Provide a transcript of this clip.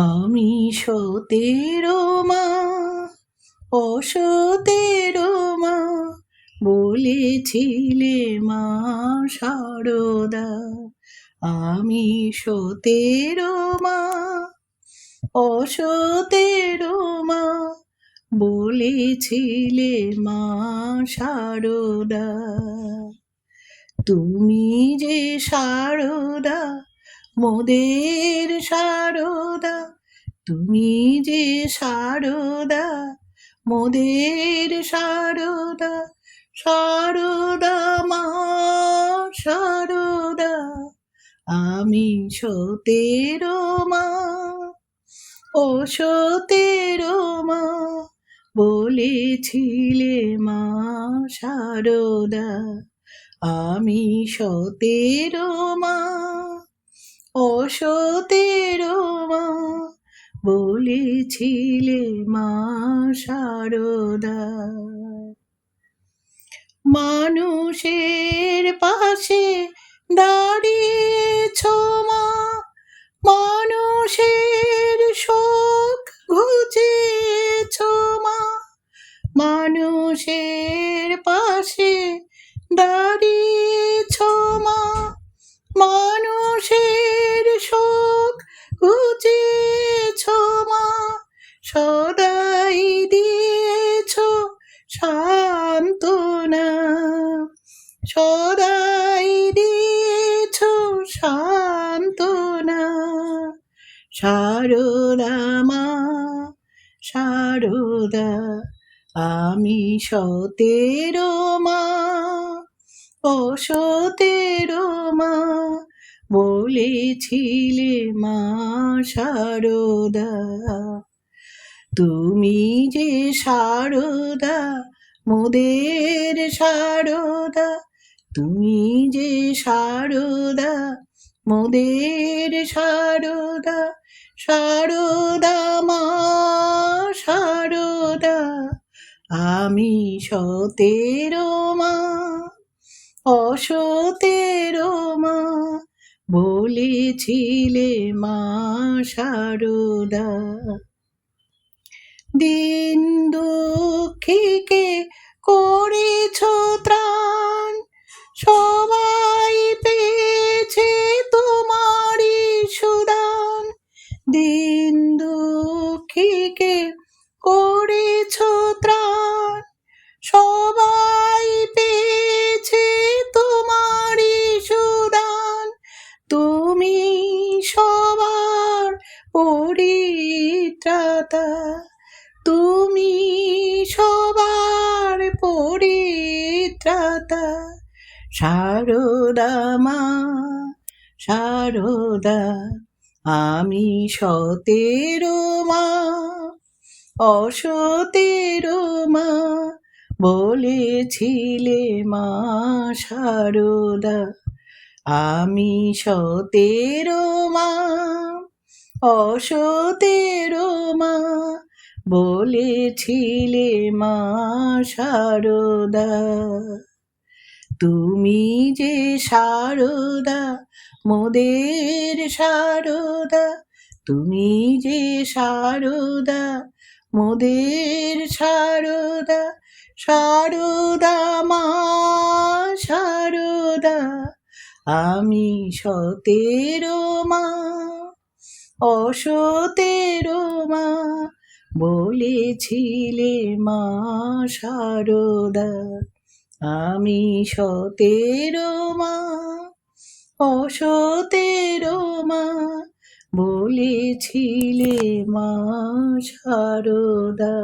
আমি সতেরো মা, অসতেরো মা, বলেছিলে মা সারদা। আমি সতেরো মা, অসতেরো মা, বলেছিলে মা সারদা। তুমি যে সারদা, মোদের সারদা, তুমি যে সারদা, মোদের সারদা, সারদা মা সারদা। আমি সতেরো মা, ও সতেরো মা, বলেছিলে মা সারদা। আমি সতেরো মা, ও সতেরো মা, বলেছিলে মা সারদা। মানুষের পাশে দাঁড়িয়েছ মা, মানুষের শোক ঘুচিয়েছ মা, মানুষের পাশে দাঁড়িয়েছ মা, মানুষের শোক ঘুচিয়েছ মা, সদাই দিয়েছ সান্ত্বনা, সদাই দিয়েছ সান্ত্বনা। সারদা মা সারদা, আমি সতেরো মা, ও সতেরো মা, বলেছিলে মা সারদা। তুমি যে সারদা, মোদের সারদা, তুমি যে সারদা, মোদের সারদা, সারদা মা সারদা। আমি সতেরো মা, অসতেরো মা, বলেছিলে মা সারদা। দিন দুঃখীকে করেছ ত্রাণ, সবাই পেয়েছে তোমারই সুদান। দিন দুঃখীকে করেছ ত্রাণ, সবাই পেয়েছে তোমারই সুদান। তুমি সবার পরিত্রাতা, তুমি সবার পরিত্রাতা। সারদা মা সারদা, আমি সতেরো মা, অসতেরো মা, বলেছিলে মা সারদা। আমি সতেরো মা, অসতেরো মা, বলেছিলে মা সারদা। তুমি যে সারদা, মোদের সারদা, তুমি যে সারদা, মোদের সারদা, সারদা মা সারদা। আমি সতেরো মা, অসতেরো মা, বলেছিলে মা সারদা। আমি সতেরো মা, অসতেরো মা, বলেছিলে মা সারদা।